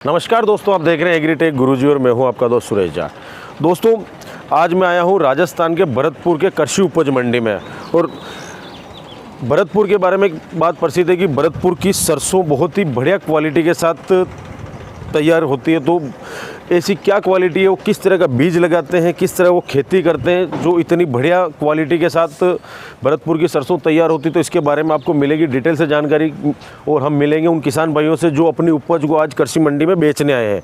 नमस्कार दोस्तों, आप देख रहे हैं एग्रीटेक गुरुजी और मैं हूं आपका दोस्त सुरेश झा। दोस्तों, आज मैं आया हूं राजस्थान के भरतपुर के कृषि उपज मंडी में। और भरतपुर के बारे में एक बात प्रसिद्ध है कि भरतपुर की सरसों बहुत ही बढ़िया क्वालिटी के साथ तैयार होती है। तो ऐसी क्या क्वालिटी है, वो किस तरह का बीज लगाते हैं, किस तरह वो खेती करते हैं जो इतनी बढ़िया क्वालिटी के साथ भरतपुर की सरसों तैयार होती है, तो इसके बारे में आपको मिलेगी डिटेल से जानकारी। और हम मिलेंगे उन किसान भाइयों से जो अपनी उपज को आज कृषि मंडी में बेचने आए हैं।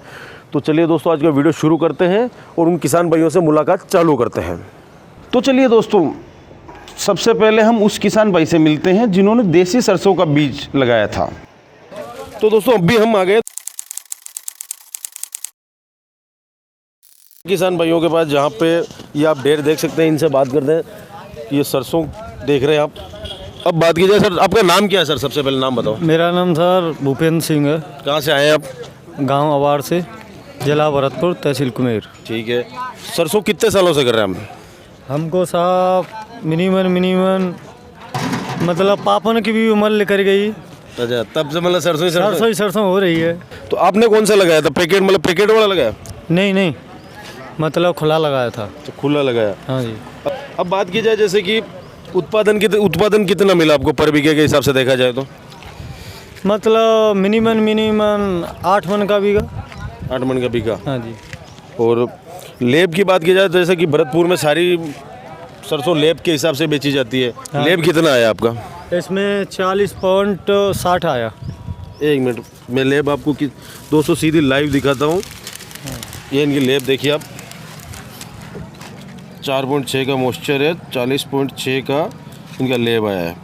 तो चलिए दोस्तों, आज का वीडियो शुरू करते हैं और उन किसान भाइयों से मुलाकात चालू करते हैं। तो चलिए दोस्तों, सबसे पहले हम उस किसान भाई से मिलते हैं जिन्होंने देसी सरसों का बीज लगाया था। तो दोस्तों, अभी हम आ गए किसान भाइयों के पास, जहाँ पे ये आप ढेर देख सकते हैं। इनसे बात करते हैं। ये सरसों देख रहे हैं आप। अब बात की जाए सर, आपका नाम क्या है सर? सबसे पहले नाम बताओ। मेरा नाम सर भूपेंद्र सिंह है। कहाँ से आए हैं आप? गांव अवार से, जिला भरतपुर, तहसील कुमेर। ठीक है। सरसों कितने सालों से कर रहे हैं हम? हमको साहब मिनिमम मतलब पापन की भी उम्र लेकर गई। अच्छा, तब से मतलब सरसों सरसों ही सरसों हो रही है। तो आपने कौन सा लगाया था? पैकेट, मतलब पैकेट वाला लगाया? नहीं, मतलब खुला लगाया था। तो खुला लगाया। हाँ जी। अब बात की जाए जैसे कि उत्पादन कितना मिला आपको पर बीघे के हिसाब से देखा जाए तो? मतलब मिनिमम 8 मन का बीघा। 8 मन का बीघा। हाँ जी। और लेब की बात की जाए तो जैसे कि भरतपुर में सारी सरसों लेब के हिसाब से बेची जाती है। हाँ। लेब कितना आया आपका? इसमें 40.60 आया। एक मिनट, मैं लेब आपको दोस्तों सीधी लाइव दिखाता हूँ। ये इनकी लेब देखिए आप। 4.6 का मॉइस्चर है, 40.6 का इनका लेब आया है।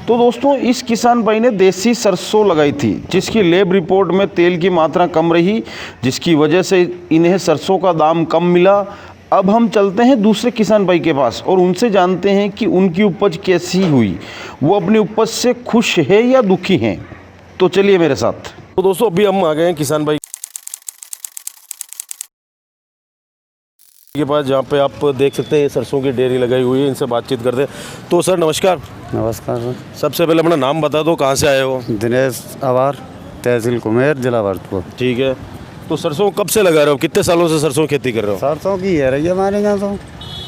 तो दोस्तों, इस किसान भाई ने देसी सरसों लगाई थी जिसकी लेब रिपोर्ट में तेल की मात्रा कम रही, जिसकी वजह से इन्हें सरसों का दाम कम मिला। अब हम चलते हैं दूसरे किसान भाई के पास और उनसे जानते हैं कि उनकी उपज कैसी हुई, वो अपनी उपज से खुश है या दुखी हैं। तो चलिए मेरे साथ। तो दोस्तों, अभी हम आ गए हैं किसान भाई के पास, जहाँ पे आप देख सकते हैं सरसों की डेयरी लगाई हुई है। इनसे बातचीत करते हैं। तो सर नमस्कार। नमस्कार सर। सबसे पहले अपना नाम बता दो, कहाँ से आए हो? दिनेश अवार, तहसील कुमेर, जिला भरतपुर। ठीक है। तो सरसों कब से लगा रहे हो? कितने सालों से सरसों खेती कर रहे हो? सरसों की है रही हमारे यहाँ तो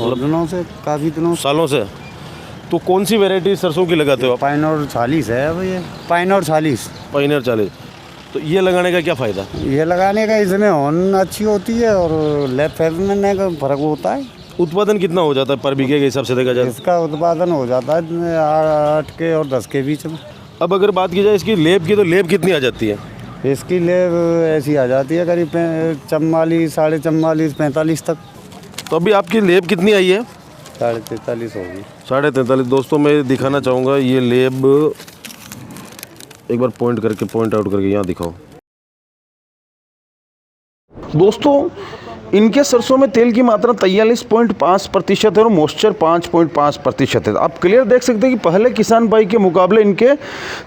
और दिनों से, काफ़ी दिनों सालों से। तो कौन सी वैरायटी सरसों की लगाते हो? पाइनर 40 है अब ये, पाइनर 40। पाइनर 40। तो ये लगाने का क्या फ़ायदा? ये लगाने का इसमें हॉर्न अच्छी होती है और लेफ्ट फैलने का फर्क होता है। उत्पादन कितना हो जाता है पर बीघे के हिसाब से देखा जाए? इसका उत्पादन हो जाता है 8 के और 10 के बीच में। अब अगर बात की जाए इसकी लेब की, तो लेब कितनी आ जाती है? इसकी लेब ऐसी आ जाती है करीब 44, 44.5, 45 तक। तो अभी आपकी लेब कितनी आई है? 43.5 होगी। 43.5। दोस्तों, मैं दिखाना चाहूँगा ये लेब, एक बार पॉइंट आउट करके यहाँ दिखाओ। दोस्तों, इनके सरसों में तेल की मात्रा 43.5% है और मॉइस्चर 5.5% है। आप क्लियर देख सकते हैं कि पहले किसान भाई के मुकाबले इनके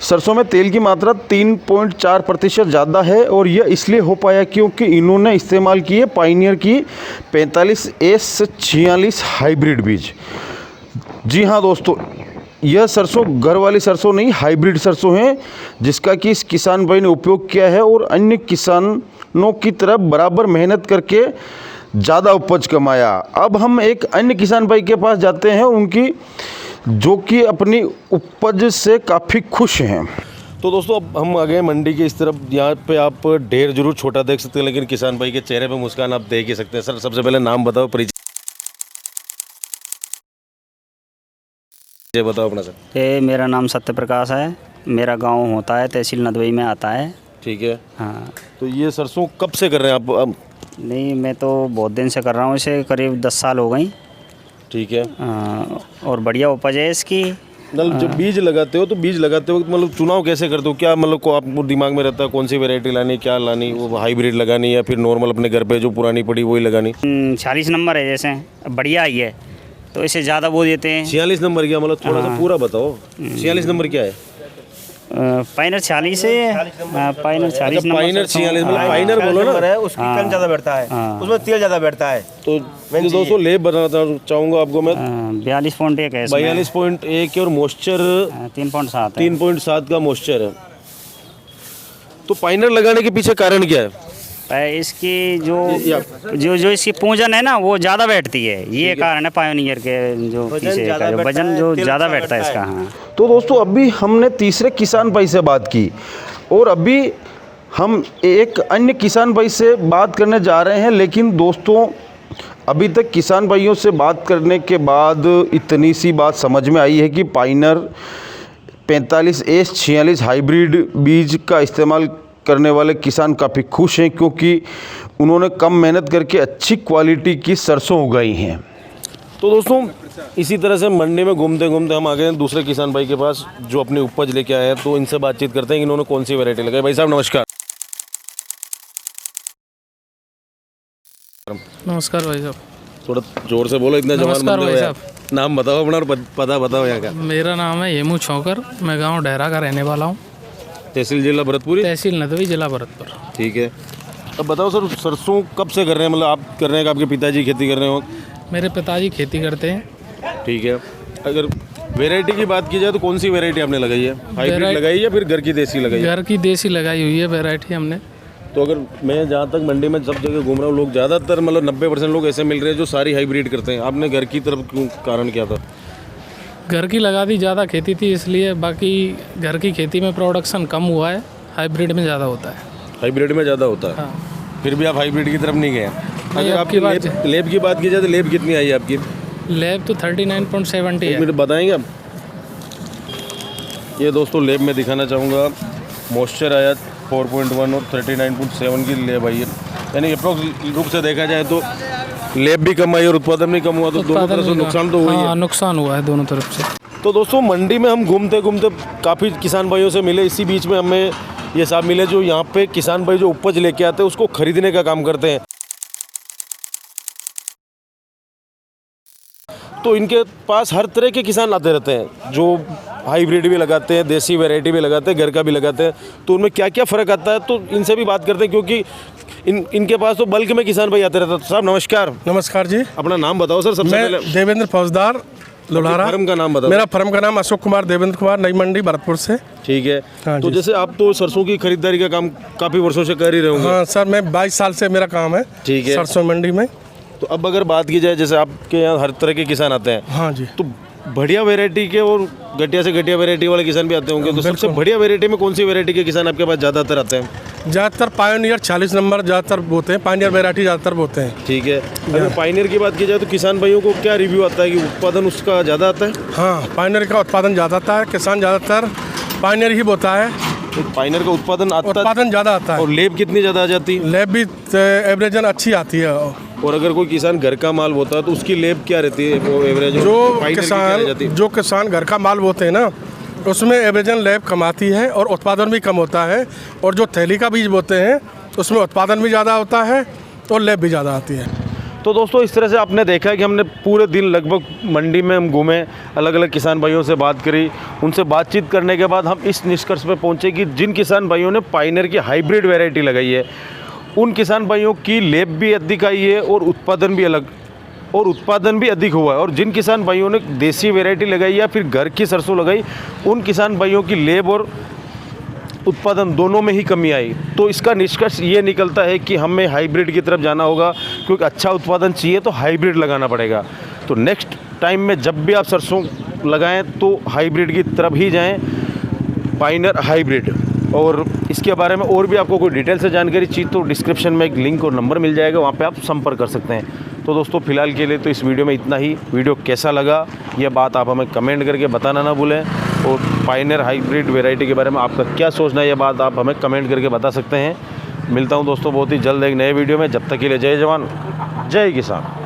सरसों में तेल की मात्रा 3.4% ज़्यादा है। और यह इसलिए हो पाया क्योंकि इन्होंने इस्तेमाल किए पायनियर की 45S46 हाइब्रिड बीज। जी हाँ दोस्तों, यह सरसों घर वाली सरसों नहीं, हाइब्रिड सरसों है, जिसका कि इस किसान भाई ने उपयोग किया है और अन्य किसानों की तरह बराबर मेहनत करके ज़्यादा उपज कमाया। अब हम एक अन्य किसान भाई के पास जाते हैं, उनकी जो कि अपनी उपज से काफ़ी खुश हैं। तो दोस्तों, अब हम आ गए मंडी के इस तरफ। यहाँ पे आप ढेर जरूर छोटा देख सकते हैं, लेकिन किसान भाई के चेहरे पे मुस्कान आप देख ही सकते हैं। सर, सबसे पहले नाम बताओ, परिचय बताओ अपना सर। मेरा नाम सत्य प्रकाश है। मेरा गांव होता है, तहसील नदवई में आता है। ठीक है। हाँ। तो ये सरसों कब से कर रहे हैं आप? नहीं, मैं तो बहुत दिन से कर रहा हूँ, इसे करीब 10 साल हो गई। ठीक है। और बढ़िया उपज है इसकी। मतलब जब बीज लगाते हो तो बीज लगाते हो मतलब चुनाव कैसे करते हो? क्या मतलब को आपको दिमाग में रहता है कौन सी वैरायटी लानी, क्या लानी, वो हाइब्रिड लगानी या फिर नॉर्मल अपने घर पे जो पुरानी पड़ी वही लगानी? 46 नंबर है, जैसे बढ़िया ही है तो इसे ज़्यादा वो देते हैं। 46 नंबर क्या मतलब? थोड़ा सा पूरा बताओ। 46 नंबर क्या है? पाइनर 40 है। पाइनर 40 नंबर। पाइनर 46 मतलब पाइनर बोलो ना है, उसकी कन ज़्यादा बैठता है, उसमें तेल ज़्यादा बैठता है। तो दोस्तों, लेब बताना चाहूँगा आपको मैं। 42.1 है इसमें। 42.1 और मॉइस्चर 3.7 3.7 का मॉइस्चर है। तो पाइनर लगाने के पीछे कारण क्या है? इसकी जो इसकी पूंजन है ना वो ज़्यादा बैठती है, ये कारण है पायोनियर के जो पीछे का जो वजन जो ज़्यादा बैठता है इसका। हाँ, तो दोस्तों अभी हमने तीसरे किसान भाई से बात की और अभी हम एक अन्य किसान भाई से बात करने जा रहे हैं। लेकिन दोस्तों अभी तक किसान भाइयों से बात करने के बाद इतनी सी बात समझ में आई है कि पाइनर 45S46 हाइब्रिड बीज का इस्तेमाल करने वाले किसान काफ़ी खुश हैं, क्योंकि उन्होंने कम मेहनत करके अच्छी क्वालिटी की सरसों उगाई हैं। तो दोस्तों इसी तरह से मंडी में घूमते घूमते हम आ गए हैं दूसरे किसान भाई के पास जो अपनी उपज लेके आए हैं। तो इनसे बातचीत करते हैं कि इन्होंने कौन सी वैरायटी लगाई। भाई साहब नमस्कार। नमस्कार भाई साहब। थोड़ा जोर से बोलो, इतना जवान नमस्कार बंदे हो भाई यार। नाम बताओ अपना और पता बताओ यहाँ का। मेरा नाम है हेमू छौकर, मैं गांव डेहरा का रहने वाला हूँ। तहसील जिला भरतपुर। तहसील नदवी, जिला भरतपुर। ठीक है, अब बताओ सर सरसों कब से कर रहे हैं? मतलब आप कर रहे हैं कि आपके पिताजी खेती कर रहे हो? मेरे पिताजी खेती करते हैं। ठीक है, अगर वैरायटी की बात की जाए तो कौन सी वैरायटी आपने लगाई है? हाइब्रिड लगाई है या फिर घर की देसी लगाई है? घर की देसी लगाई हुई है वैरायटी हमने। तो अगर मैं जहाँ तक मंडी में सब जगह घूम रहा हूँ, लोग ज़्यादातर मतलब 90% लोग ऐसे मिल रहे हैं जो सारी हाइब्रिड करते हैं। आपने घर की तरफ क्यों, कारण क्या था? घर की लगा दी, ज़्यादा खेती थी इसलिए। बाकी घर की खेती में प्रोडक्शन कम हुआ है, हाइब्रिड में ज़्यादा होता है। हाइब्रिड में ज़्यादा होता है। हाँ। फिर भी आप हाइब्रिड की तरफ नहीं गए। अगर अब आपकी लेब की बात की जाए तो लेब कितनी आई है आपकी? लेब तो 39.70 एक है। मिनट बताएंगे आप? ये दोस्तों लेब में दिखाना चाहूँगा, मॉइस्चर आया 4.1 और 39.7 की लेब आई है। यानी अप्रोक्स रूप से देखा जाए तो लेब भी कम आई और उत्पादन भी कम हुआ, तो दोनों तरफ से नुकसान तो हुआ ही है। हाँ, नुकसान हुआ है दोनों तरफ से। तो दोस्तों मंडी में हम घूमते घूमते काफ़ी किसान भाइयों से मिले। इसी बीच में हमें ये साहब मिले जो यहाँ पे किसान भाई जो उपज लेके आते हैं उसको खरीदने का काम करते हैं। तो इनके पास हर तरह के किसान आते रहते हैं, जो हाइब्रिड भी लगाते हैं, देसी वैरायटी भी लगाते हैं, घर का भी लगाते हैं। तो उनमें क्या क्या फ़र्क आता है तो इनसे भी बात करते हैं, क्योंकि इनके पास तो बल्क में किसान भाई आते रहते हैं। तो साहब नमस्कार। नमस्कार जी। अपना नाम बताओ सर सबसे मैं पहले। देवेंद्र फौजदार लोहारा। फर्म का नाम बताओ। मेरा फर्म का नाम अशोक कुमार देवेंद्र कुमार, नई मंडी भरतपुर से। ठीक है। हाँ तो जी। जैसे आप तो सरसों की खरीदारी का काम काफ़ी वर्षों से कर ही रहे होंगे। हाँ सर, मैं 22 साल से मेरा काम है। ठीक है। सरसों मंडी में। तो अब अगर बात की जाए, जैसे आपके यहाँ हर तरह के किसान आते हैं, हाँ जी। तो बढ़िया वैरायटी के और घटिया से घटिया वैरायटी वाले किसान भी आते होंगे। तो सबसे बढ़िया वैरायटी में कौन सी वैरायटी के किसान आपके पास ज़्यादातर आते हैं? ज़्यादातर पायोनियर 40 नंबर ज़्यादातर बोते हैं, पायोनियर वैरायटी ज़्यादातर बोते हैं। ठीक है। अगर पाइनियर की बात की जाए तो किसान भाइयों को क्या रिव्यू आता है कि उत्पादन उसका ज़्यादा आता है? हाँ, पायोनियर का उत्पादन ज़्यादा आता है। किसान ज़्यादातर पायोनियर ही बोता है। तो पाइनियर का उत्पादन ज़्यादा आता है। और लेब कितनी ज़्यादा आ जाती है? लेब भी एवरेजन अच्छी आती है। और अगर कोई किसान घर का माल बोता है तो उसकी लेब क्या रहती है, वो एवरेज? जो किसान घर का माल बोते हैं ना, उसमें एवरेजन लेब कम आती है और उत्पादन भी कम होता है। और जो थैली का बीज बोते हैं उसमें उत्पादन भी ज़्यादा होता है और लेब भी ज़्यादा आती है। तो दोस्तों इस तरह से आपने देखा है कि हमने पूरे दिन लगभग मंडी में हम घूमे, अलग अलग किसान भाइयों से बात करी। उनसे बातचीत करने के बाद हम इस निष्कर्ष पे पहुंचे कि जिन किसान भाइयों ने पाइनियर की हाइब्रिड वैरायटी लगाई है, उन किसान भाइयों की लेब भी अधिक आई है और उत्पादन भी अधिक हुआ है। और जिन किसान भाइयों ने देसी वैरायटी लगाई या फिर घर की सरसों लगाई, उन किसान भाइयों की लेब और उत्पादन दोनों में ही कमी आई। तो इसका निष्कर्ष ये निकलता है कि हमें हाइब्रिड की तरफ जाना होगा, क्योंकि अच्छा उत्पादन चाहिए तो हाइब्रिड लगाना पड़ेगा। तो नेक्स्ट टाइम में जब भी आप सरसों लगाएं तो हाइब्रिड की तरफ ही जाएं, पाइनियर हाइब्रिड। और इसके बारे में और भी आपको कोई डिटेल से जानकारी चाहिए तो डिस्क्रिप्शन में एक लिंक और नंबर मिल जाएगा, वहाँ पे आप संपर्क कर सकते हैं। तो दोस्तों फिलहाल के लिए तो इस वीडियो में इतना ही। वीडियो कैसा लगा यह बात आप हमें कमेंट करके बताना ना भूलें। और पाइनियर हाइब्रिड वैरायटी के बारे में आपका क्या सोचना है, यह बात आप हमें कमेंट करके बता सकते हैं। मिलता हूँ दोस्तों बहुत ही जल्द एक नए वीडियो में। जब तक के लिए जय जवान जय किसान।